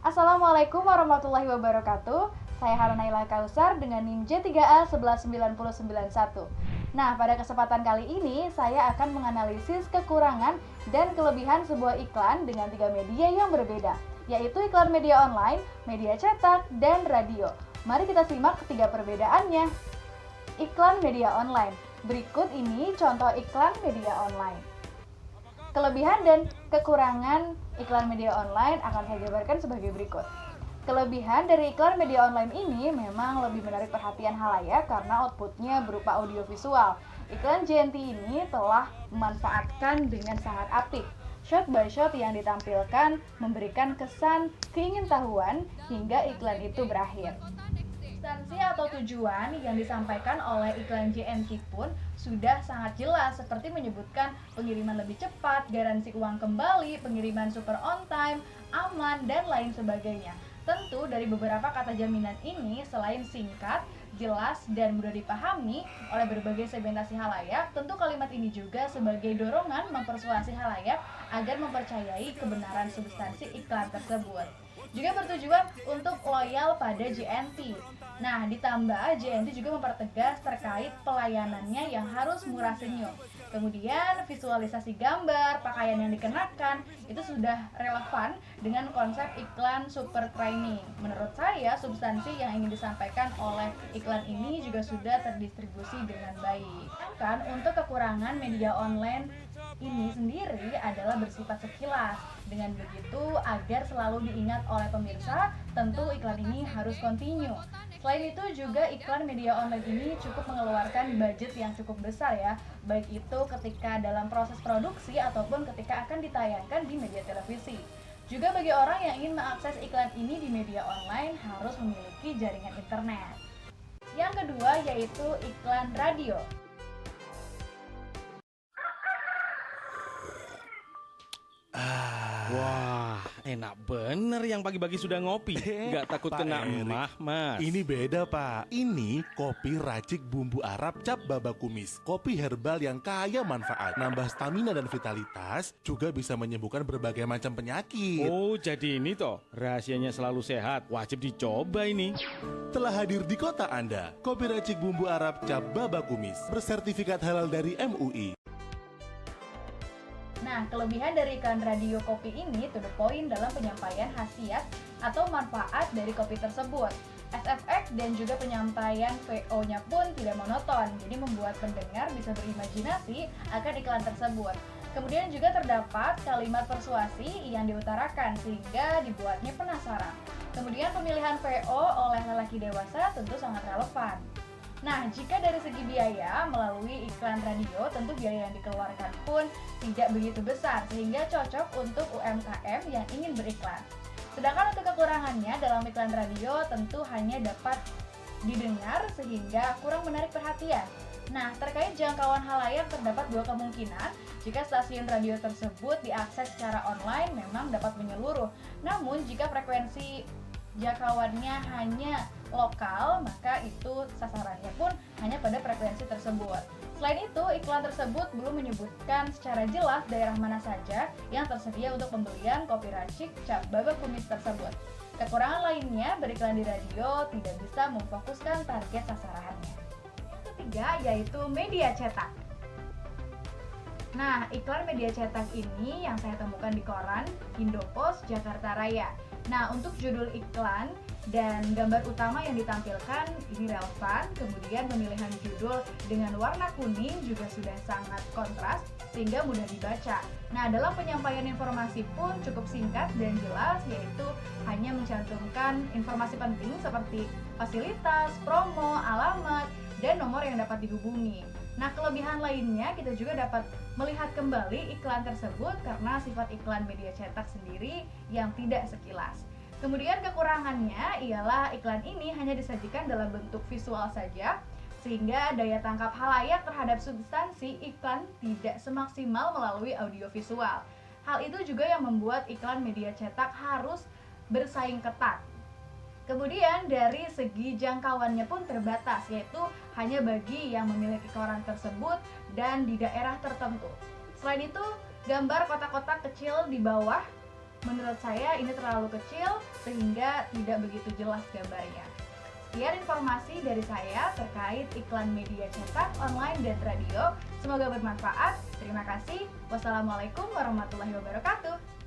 Assalamualaikum warahmatullahi wabarakatuh. Saya Haranaila Kausar dengan NIM J3A1190991. Nah, pada kesempatan kali ini saya akan menganalisis kekurangan dan kelebihan sebuah iklan dengan 3 media yang berbeda, yaitu iklan media online, media cetak, dan radio. Mari kita simak ketiga perbedaannya. Iklan media online. Berikut ini contoh iklan media online. Kelebihan dan kekurangan iklan media online akan saya jabarkan sebagai berikut. Kelebihan dari iklan media online ini memang lebih menarik perhatian halayak karena outputnya berupa audiovisual. Iklan JNT ini telah memanfaatkan dengan sangat apik. Shot by shot yang ditampilkan memberikan kesan keingintahuan hingga iklan itu berakhir. Substansi atau tujuan yang disampaikan oleh iklan JNT pun sudah sangat jelas, seperti menyebutkan pengiriman lebih cepat, garansi uang kembali, pengiriman super on time, aman, dan lain sebagainya. Tentu dari beberapa kata jaminan ini, selain singkat, jelas, dan mudah dipahami oleh berbagai segmentasi halayak, tentu kalimat ini juga sebagai dorongan mempersuasi halayak agar mempercayai kebenaran substansi iklan tersebut. Juga bertujuan untuk loyal pada JNT. Nah, ditambah JNT juga mempertegas terkait pelayanannya yang harus murah senyum. Kemudian visualisasi gambar, pakaian yang dikenakan itu sudah relevan dengan konsep iklan super training. Menurut saya, substansi yang ingin disampaikan oleh iklan ini juga sudah terdistribusi dengan baik. Kan untuk kekurangan media online ini sendiri adalah bersifat sekilas. Dengan begitu, agar selalu diingat oleh pemirsa, tentu iklan ini harus continue. Selain itu juga iklan media online ini cukup mengeluarkan budget yang cukup besar ya, baik itu ketika dalam proses produksi ataupun ketika akan ditayangkan di media televisi. Juga bagi orang yang ingin mengakses iklan ini di media online harus memiliki jaringan internet. Yang kedua yaitu iklan radio. Wah, enak bener yang pagi-pagi sudah ngopi. Nggak takut Pak kena Erik, emah, Mas. Ini beda, Pak. Ini kopi racik bumbu Arab cap baba kumis. Kopi herbal yang kaya manfaat, nambah stamina dan vitalitas, juga bisa menyembuhkan berbagai macam penyakit. Oh, jadi ini toh rahasianya selalu sehat. Wajib dicoba ini. Telah hadir di kota Anda, kopi racik bumbu Arab cap baba kumis, bersertifikat halal dari MUI. Nah, kelebihan dari iklan radio kopi ini to the point dalam penyampaian khasiat atau manfaat dari kopi tersebut. SFX dan juga penyampaian VO-nya pun tidak monoton, jadi membuat pendengar bisa berimajinasi akan iklan tersebut. Kemudian juga terdapat kalimat persuasi yang diutarakan sehingga dibuatnya penasaran. Kemudian pemilihan VO oleh lelaki dewasa tentu sangat relevan. Nah, jika dari segi biaya, melalui iklan radio, tentu biaya yang dikeluarkan pun tidak begitu besar, sehingga cocok untuk UMKM yang ingin beriklan. Sedangkan untuk kekurangannya dalam iklan radio, tentu hanya dapat didengar sehingga kurang menarik perhatian. Nah, terkait jangkauan halayak terdapat dua kemungkinan. Jika stasiun radio tersebut diakses secara online, memang dapat menyeluruh. Namun, jika frekuensi jangkauannya hanya lokal, maka itu sasarannya pun hanya pada frekuensi tersebut. Selain itu, iklan tersebut belum menyebutkan secara jelas daerah mana saja yang tersedia untuk pembelian kopi racik cap baba kumis tersebut. Kekurangan lainnya beriklan di radio tidak bisa memfokuskan target sasarannya. Yang ketiga yaitu media cetak. Nah, iklan media cetak ini yang saya temukan di koran Indopos Jakarta Raya. Nah, untuk judul iklan dan gambar utama yang ditampilkan ini relevan, kemudian pemilihan judul dengan warna kuning juga sudah sangat kontras sehingga mudah dibaca. Nah, dalam penyampaian informasi pun cukup singkat dan jelas, yaitu hanya mencantumkan informasi penting seperti fasilitas, promo, alamat, dan nomor yang dapat dihubungi. Nah, kelebihan lainnya kita juga dapat melihat kembali iklan tersebut karena sifat iklan media cetak sendiri yang tidak sekilas. Kemudian kekurangannya ialah iklan ini hanya disajikan dalam bentuk visual saja, sehingga daya tangkap halayak terhadap substansi iklan tidak semaksimal melalui audiovisual. Hal itu juga yang membuat iklan media cetak harus bersaing ketat. Kemudian dari segi jangkauannya pun terbatas, yaitu hanya bagi yang memiliki koran tersebut dan di daerah tertentu. Selain itu, gambar kotak-kotak kecil di bawah Menurut saya ini terlalu kecil sehingga tidak begitu jelas gambarnya. Sekian informasi dari saya terkait iklan media cetak, online, dan radio. Semoga bermanfaat. Terima kasih. Wassalamualaikum warahmatullahi wabarakatuh.